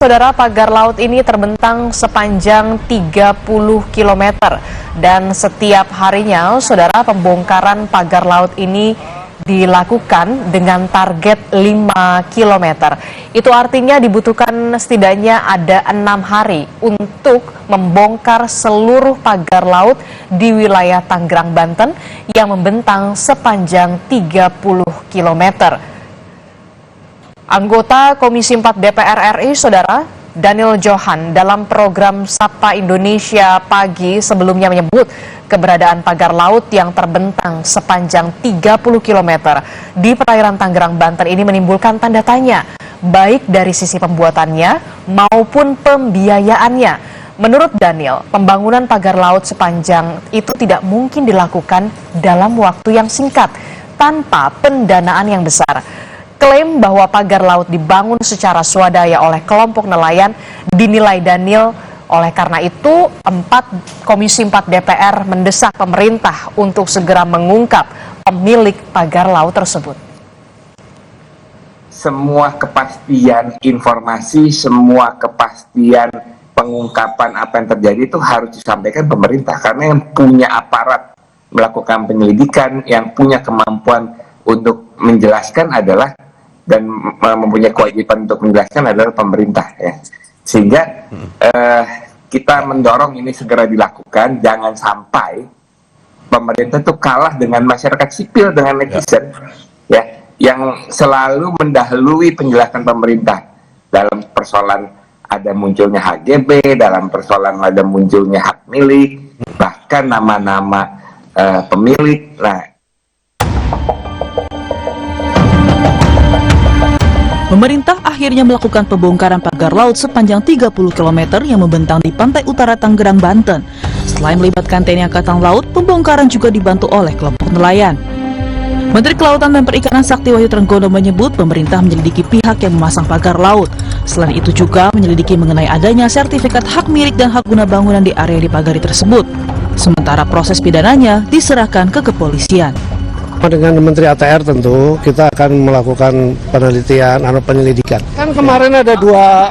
Saudara, pagar laut ini terbentang sepanjang 30 km dan setiap harinya, saudara, pembongkaran pagar laut ini dilakukan dengan target 5 km. Itu artinya dibutuhkan setidaknya ada 6 hari untuk membongkar seluruh pagar laut di wilayah Tangerang, Banten yang membentang sepanjang 30 km. Anggota Komisi 4 DPR RI, saudara, Daniel Johan dalam program Sapa Indonesia Pagi sebelumnya menyebut keberadaan pagar laut yang terbentang sepanjang 30 km di perairan Tangerang, Banten ini menimbulkan tanda tanya, baik dari sisi pembuatannya maupun pembiayaannya. Menurut Daniel, pembangunan pagar laut sepanjang itu tidak mungkin dilakukan dalam waktu yang singkat tanpa pendanaan yang besar. Klaim bahwa pagar laut dibangun secara swadaya oleh kelompok nelayan dinilai Daniel. Oleh karena itu, Komisi 4 DPR mendesak pemerintah untuk segera mengungkap pemilik pagar laut tersebut. Semua kepastian informasi, semua kepastian pengungkapan apa yang terjadi itu harus disampaikan pemerintah. Karena yang punya aparat melakukan penyelidikan, yang punya kemampuan untuk menjelaskan adalah dan mempunyai kewajiban untuk menjelaskan adalah pemerintah, ya. Sehingga kita mendorong ini segera dilakukan, jangan sampai pemerintah itu kalah dengan masyarakat sipil, dengan netizen, ya, yang selalu mendahului penjelasan pemerintah dalam persoalan ada munculnya HGB, dalam persoalan ada munculnya hak milik, bahkan nama-nama pemilik. Nah, pemerintah akhirnya melakukan pembongkaran pagar laut sepanjang 30 km yang membentang di pantai utara Tangerang, Banten. Selain melibatkan TNI Angkatan Laut, pembongkaran juga dibantu oleh kelompok nelayan. Menteri Kelautan dan Perikanan Sakti Wahyu Trenggono menyebut pemerintah menyelidiki pihak yang memasang pagar laut. Selain itu juga menyelidiki mengenai adanya sertifikat hak milik dan hak guna bangunan di area dipagari tersebut. Sementara proses pidananya diserahkan ke kepolisian. Dengan Menteri ATR tentu kita akan melakukan penelitian atau penyelidikan. Kan kemarin ada 2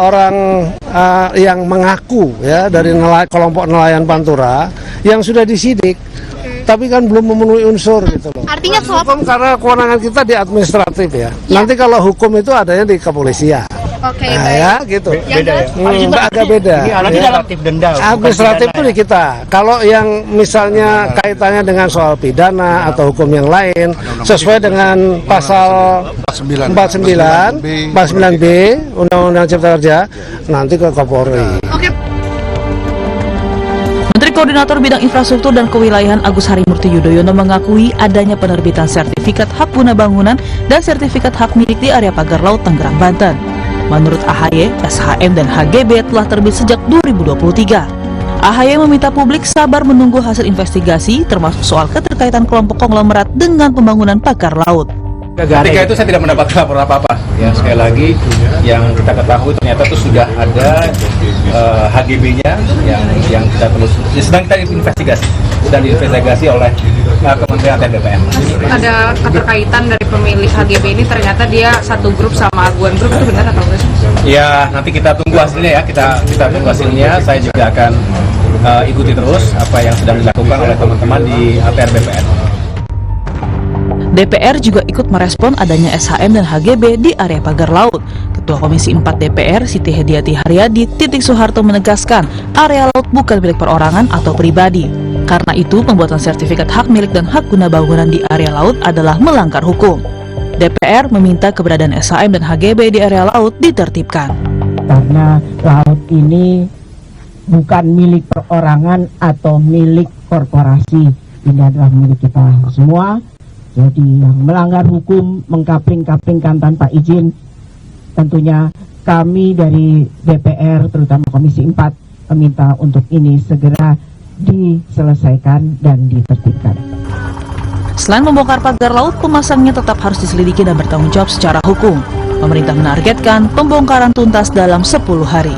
orang yang mengaku ya dari kelompok nelayan Pantura yang sudah disidik, tapi kan belum memenuhi unsur gitu loh. Artinya hukum karena kewenangan kita di administratif ya. Nanti kalau hukum itu adanya di kepolisian. Oke, nah, baik. ya gitu. Beda ya? Agak beda. Ini administratif denda. Administratif itu di kita. Kalau yang misalnya kaitannya dengan soal pidana atau hukum yang lain sesuai dengan pasal 49B Undang-Undang Cipta Kerja nanti ke Kapolri. Oke. Menteri Koordinator Bidang Infrastruktur dan Kewilayahan Agus Harimurti Yudhoyono mengakui adanya penerbitan sertifikat hak guna bangunan dan sertifikat hak milik di area pagar laut Tangerang, Banten. Menurut AHY, SHM dan HGB telah terbit sejak 2023. AHY meminta publik sabar menunggu hasil investigasi termasuk soal keterkaitan kelompok konglomerat dengan pembangunan pagar laut. Ketika itu saya tidak mendapatkan laporan apa-apa. Ya, sekali lagi yang kita ketahui ternyata itu sudah ada HGB-nya yang kita terus sedang kita investigasi, oleh Kementerian ATR BPN. Ada keterkaitan dari pemilik HGB ini, ternyata dia satu grup sama Aguan Group, itu benar atau enggak? Ya, nanti kita tunggu hasilnya ya, kita tunggu hasilnya. Saya juga akan ikuti terus apa yang sedang dilakukan oleh teman-teman di ATR BPN. DPR juga ikut merespon adanya SHM dan HGB di area pagar laut. Ketua Komisi 4 DPR Siti Hediati Haryadi Titik Soeharto menegaskan area laut bukan milik perorangan atau pribadi. Karena itu pembuatan sertifikat hak milik dan hak guna bangunan di area laut adalah melanggar hukum. DPR meminta keberadaan SHM dan HGB di area laut ditertibkan. Karena laut ini bukan milik perorangan atau milik korporasi, ini adalah milik kita semua. Jadi yang melanggar hukum, mengkapling-kaplingkan tanpa izin, tentunya kami dari DPR, terutama Komisi 4, meminta untuk ini segera diselesaikan dan ditertibkan. Selain membongkar pagar laut, pemasangnya tetap harus diselidiki dan bertanggung jawab secara hukum. Pemerintah menargetkan pembongkaran tuntas dalam 10 hari.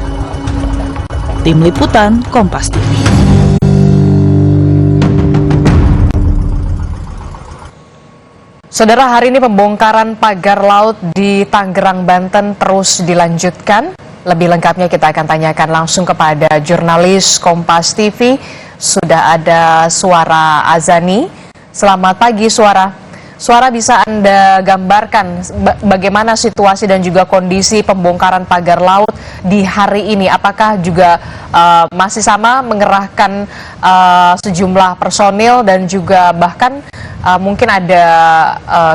Tim Liputan, Kompas TV. Saudara, hari ini pembongkaran pagar laut di Tangerang, Banten terus dilanjutkan. Lebih lengkapnya kita akan tanyakan langsung kepada jurnalis Kompas TV. Sudah ada Suara Azani. Selamat pagi Suara. Suara, bisa Anda gambarkan bagaimana situasi dan juga kondisi pembongkaran pagar laut di hari ini? Apakah juga masih sama mengerahkan sejumlah personil dan juga bahkan mungkin ada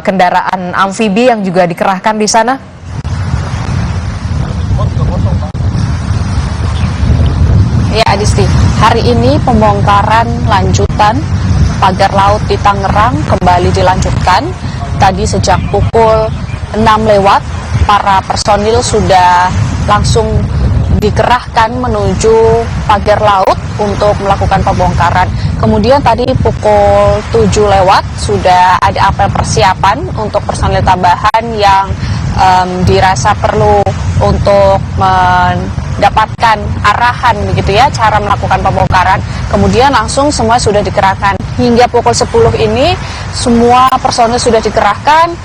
kendaraan amfibi yang juga dikerahkan di sana? Ya Adisti, hari ini pembongkaran lanjutan pagar laut di Tangerang kembali dilanjutkan. Tadi sejak pukul 6 lewat, para personil sudah langsung dikerahkan menuju pagar laut untuk melakukan pembongkaran. Kemudian tadi pukul 7 lewat sudah ada apel persiapan untuk personil tambahan yang dirasa perlu untuk mendapatkan arahan begitu ya, cara melakukan pembongkaran. Kemudian langsung semua sudah dikerahkan. Hingga pukul 10 ini semua personil sudah dikerahkan,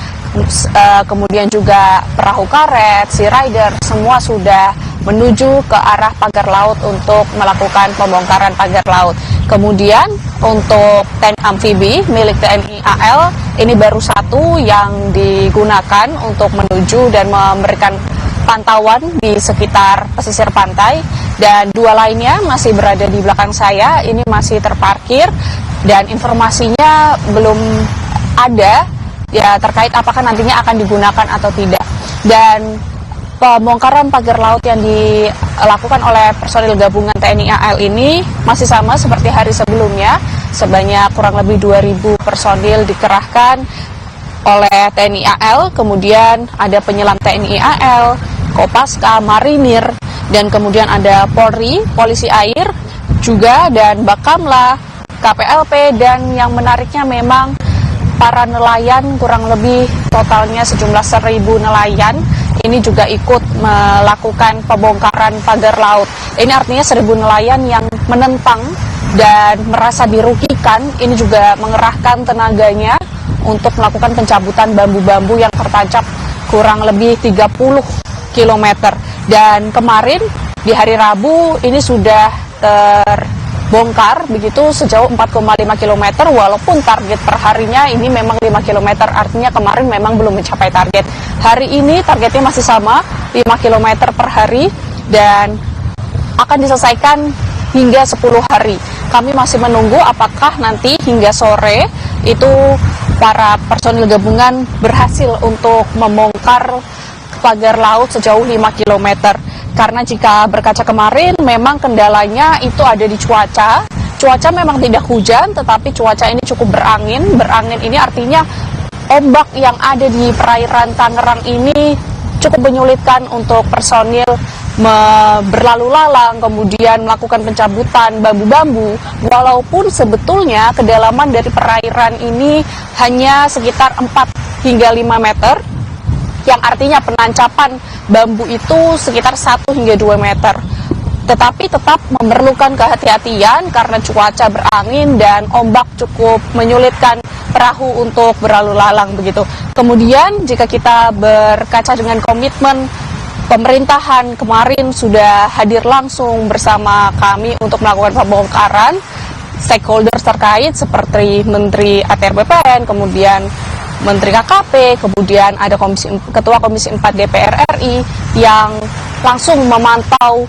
kemudian juga perahu karet, sea rider, semua sudah menuju ke arah pagar laut untuk melakukan pembongkaran pagar laut. Kemudian untuk tank amfibi milik TNI AL ini baru satu yang digunakan untuk menuju dan memberikan pantauan di sekitar pesisir pantai, dan dua lainnya masih berada di belakang saya, ini masih terparkir dan informasinya belum ada ya terkait apakah nantinya akan digunakan atau tidak. Dan pembongkaran pagar laut yang dilakukan oleh personil gabungan TNI AL ini masih sama seperti hari sebelumnya, sebanyak kurang lebih 2.000 personil dikerahkan oleh TNI AL, kemudian ada penyelam TNI AL, Kopaska, Marinir, dan kemudian ada Polri, Polisi Air juga, dan Bakamla, KPLP, dan yang menariknya memang para nelayan, kurang lebih totalnya sejumlah 1.000 nelayan ini juga ikut melakukan pembongkaran pagar laut. Ini artinya 1.000 nelayan yang menentang dan merasa dirugikan, ini juga mengerahkan tenaganya untuk melakukan pencabutan bambu-bambu yang tertancap kurang lebih 30 km. Dan kemarin di hari Rabu ini sudah terbongkar begitu sejauh 4,5 km, walaupun target per harinya ini memang 5 km, artinya kemarin memang belum mencapai target. Hari ini targetnya masih sama, 5 km per hari, dan akan diselesaikan hingga 10 hari. Kami masih menunggu apakah nanti hingga sore itu para personil gabungan berhasil untuk membongkar pagar laut sejauh 5 km. Karena jika berkaca kemarin memang kendalanya itu ada di cuaca. Cuaca memang tidak hujan, tetapi cuaca ini cukup berangin. Berangin ini artinya ombak yang ada di perairan Tangerang ini cukup menyulitkan untuk personil berlalu lalang, kemudian melakukan pencabutan bambu-bambu, walaupun sebetulnya kedalaman dari perairan ini hanya sekitar 4 hingga 5 meter, yang artinya penancapan bambu itu sekitar 1 hingga 2 meter. Tetapi tetap memerlukan kehati-hatian karena cuaca berangin dan ombak cukup menyulitkan perahu untuk berlalu lalang begitu. Kemudian jika kita berkaca dengan komitmen pemerintahan kemarin sudah hadir langsung bersama kami untuk melakukan pembongkaran, stakeholders terkait seperti Menteri ATR BPN, kemudian Menteri KKP, kemudian ada Ketua Komisi 4 DPR RI yang langsung memantau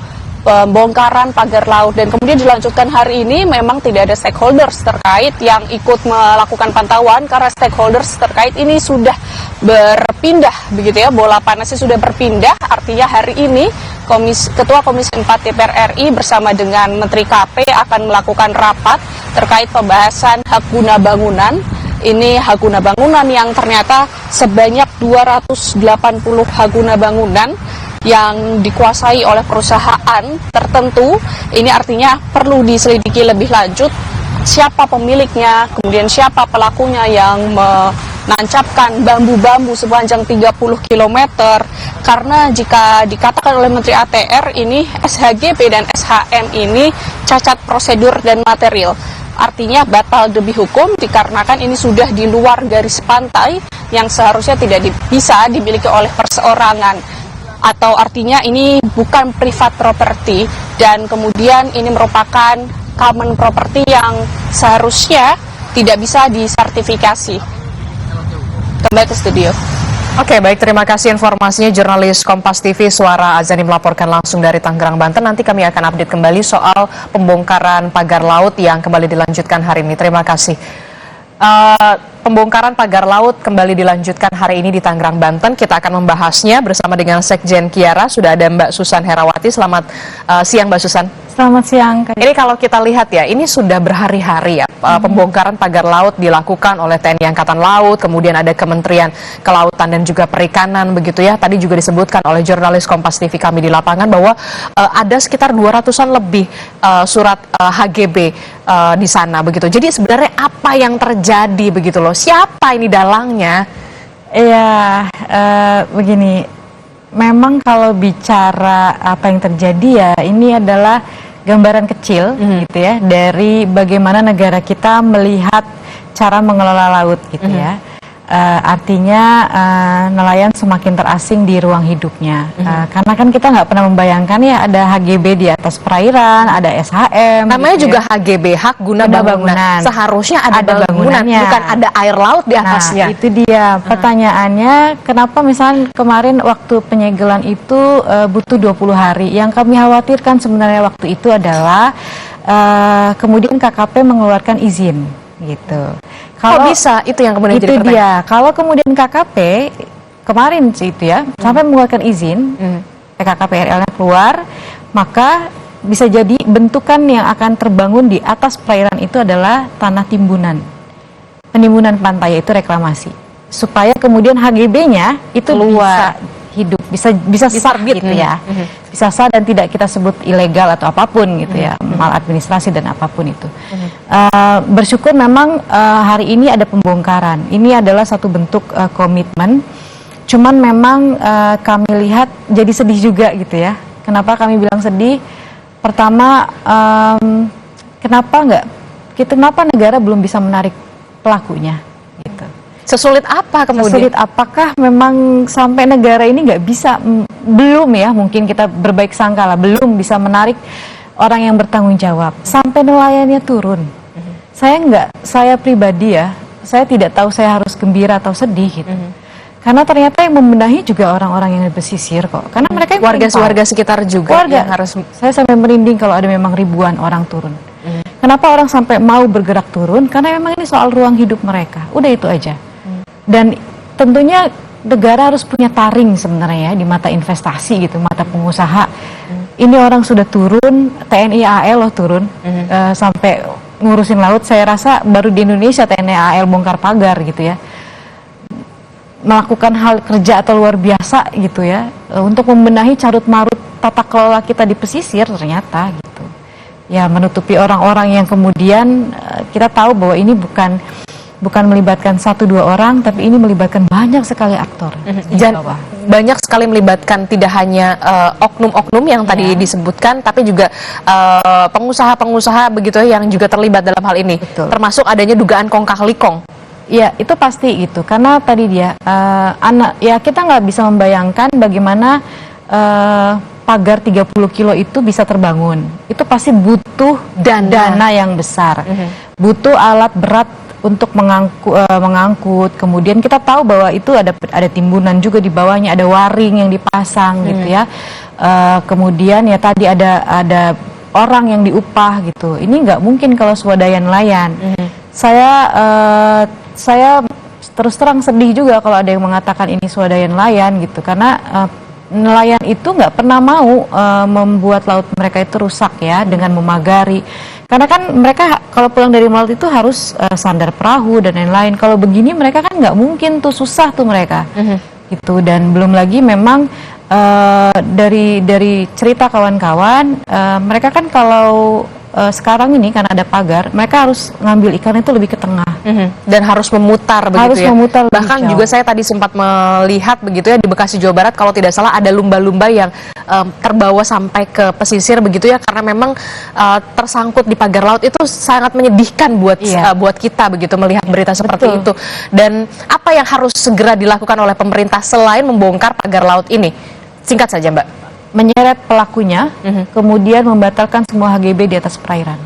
pembongkaran pagar laut, dan kemudian dilanjutkan hari ini. Memang tidak ada stakeholders terkait yang ikut melakukan pantauan karena stakeholders terkait ini sudah berpindah begitu ya, bola panasnya sudah berpindah, artinya hari ini Ketua Komisi 4 DPR RI bersama dengan Menteri KP akan melakukan rapat terkait pembahasan hak guna bangunan. Ini hak guna bangunan yang ternyata sebanyak 280 hak guna bangunan yang dikuasai oleh perusahaan tertentu. Ini artinya perlu diselidiki lebih lanjut siapa pemiliknya, kemudian siapa pelakunya yang menancapkan bambu-bambu sepanjang 30 km. Karena jika dikatakan oleh Menteri ATR ini SHGB dan SHM ini cacat prosedur dan material. Artinya batal demi hukum dikarenakan ini sudah di luar garis pantai yang seharusnya tidak bisa dimiliki oleh perseorangan. atau artinya ini bukan private property dan kemudian ini merupakan common property yang seharusnya tidak bisa disertifikasi. Kembali ke studio. Oke, baik, terima kasih informasinya jurnalis Kompas TV Suara Azani melaporkan langsung dari Tangerang, Banten. Nanti kami akan update kembali soal pembongkaran pagar laut yang kembali dilanjutkan hari ini. Terima kasih. Pembongkaran pagar laut kembali dilanjutkan hari ini di Tangerang, Banten. Kita akan membahasnya bersama dengan Sekjen Kiara. Sudah ada Mbak Susan Herawati. Selamat siang, Mbak Susan. Selamat siang. Ini kalau kita lihat ya, ini sudah berhari-hari ya, pembongkaran pagar laut dilakukan oleh TNI Angkatan Laut, kemudian ada Kementerian Kelautan dan juga Perikanan, begitu ya. Tadi juga disebutkan oleh jurnalis Kompas TV kami di lapangan bahwa ada sekitar 200-an lebih surat HGB di sana, begitu. Jadi sebenarnya apa yang terjadi, begitu loh? Siapa ini dalangnya? Iya, begini. Memang kalau bicara apa yang terjadi ya, ini adalah gambaran kecil gitu ya dari bagaimana negara kita melihat cara mengelola laut gitu ya. Artinya nelayan semakin terasing di ruang hidupnya. Karena kan kita nggak pernah membayangkan ya ada HGB di atas perairan, ada SHM. Namanya gitu juga ya. HGB, hak guna bangunan. Seharusnya ada bangunan, bukan ada air laut di atasnya. Nah, itu dia pertanyaannya, kenapa misalnya kemarin waktu penyegelan itu butuh 20 hari. Yang kami khawatirkan sebenarnya waktu itu adalah kemudian KKP mengeluarkan izin gitu. Kalau bisa itu yang kemudian itu jadi pertanyaan. dia. Kalau kemudian KKP kemarin sih itu ya sampai mengeluarkan izin, PKKPRL-nya keluar, maka bisa jadi bentukan yang akan terbangun di atas perairan itu adalah tanah timbunan, penimbunan pantai, itu reklamasi, supaya kemudian HGB-nya itu bisa hidup, bisa sah gitu ya, bisa sah dan tidak kita sebut ilegal atau apapun gitu ya, maladministrasi dan apapun itu. Bersyukur memang hari ini ada pembongkaran. Ini adalah satu bentuk komitmen. Cuman memang kami lihat jadi sedih juga gitu ya. Kenapa kami bilang sedih? Pertama, kenapa negara belum bisa menarik pelakunya? Gitu. Sesulit apa kemudian? Sesulit apakah memang sampai negara ini nggak bisa, belum ya, mungkin kita berbaik sangka lah, belum bisa menarik orang yang bertanggung jawab sampai nelayannya turun. Saya pribadi ya, saya tidak tahu saya harus gembira atau sedih gitu. Karena ternyata yang membenahi juga orang-orang yang di pesisir kok. Karena mereka warga sekitar juga yang harus. Saya sampai merinding kalau ada memang ribuan orang turun. Kenapa orang sampai mau bergerak turun? Karena memang ini soal ruang hidup mereka. Udah itu aja. Dan tentunya negara harus punya taring sebenarnya ya, di mata investasi gitu, mata pengusaha. Ini orang sudah turun, TNI AL loh turun, sampai ngurusin laut. Saya rasa baru di Indonesia TNI AL bongkar pagar gitu ya, melakukan hal kerja atau luar biasa gitu ya, untuk membenahi carut marut tata kelola kita di pesisir ternyata gitu ya, menutupi orang-orang yang kemudian kita tahu bahwa ini bukan melibatkan 1-2 orang, tapi ini melibatkan banyak sekali aktor. Banyak sekali melibatkan tidak hanya oknum-oknum yang tadi disebutkan, tapi juga pengusaha-pengusaha begitu yang juga terlibat dalam hal ini. Betul. Termasuk adanya dugaan kong kali kong. Ya, itu pasti gitu. Karena tadi dia kita nggak bisa membayangkan bagaimana pagar 30 kilo itu bisa terbangun. Itu pasti butuh dana yang besar. Butuh alat berat untuk mengangkut. Kemudian kita tahu bahwa itu ada timbunan juga di bawahnya, ada waring yang dipasang gitu ya. Kemudian ya tadi ada orang yang diupah gitu. Ini nggak mungkin kalau swadaya nelayan. Saya terus terang sedih juga kalau ada yang mengatakan ini swadaya nelayan gitu, karena nelayan itu nggak pernah mau membuat laut mereka itu rusak ya dengan memagari. Karena kan mereka kalau pulang dari melaut itu harus sandar perahu dan lain-lain. Kalau begini mereka kan nggak mungkin tuh, susah tuh mereka gitu. Dan belum lagi memang dari cerita kawan-kawan, mereka kan kalau sekarang ini karena ada pagar, mereka harus ngambil ikan itu lebih ke tengah dan harus memutar begitu harus ya. memutar lebih Bahkan jauh. juga saya tadi sempat melihat begitu ya di Bekasi Jawa Barat, kalau tidak salah ada lumba-lumba yang terbawa sampai ke pesisir begitu ya, karena memang tersangkut di pagar laut. Itu sangat menyedihkan buat kita begitu melihat berita seperti itu. Dan apa yang harus segera dilakukan oleh pemerintah selain membongkar pagar laut ini? Singkat saja, Mbak. Menyeret pelakunya, kemudian membatalkan semua HGB di atas perairan.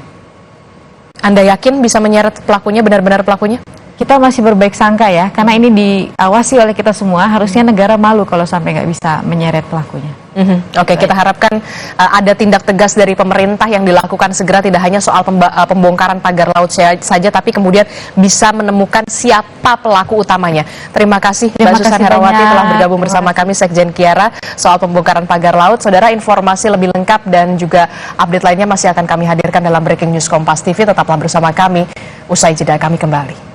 Anda yakin bisa menyeret pelakunya, benar-benar pelakunya? Kita masih berbaik sangka ya, karena ini diawasi oleh kita semua. Harusnya negara malu kalau sampai nggak bisa menyeret pelakunya. Oke, kita harapkan ada tindak tegas dari pemerintah yang dilakukan segera, tidak hanya soal pembongkaran pagar laut saja, tapi kemudian bisa menemukan siapa pelaku utamanya. Terima kasih Mbak Susan Herawati telah bergabung bersama kami, Sekjen Kiara, soal pembongkaran pagar laut. Saudara, informasi lebih lengkap dan juga update lainnya masih akan kami hadirkan dalam Breaking News Kompas TV. Tetaplah bersama kami, usai jeda kami kembali.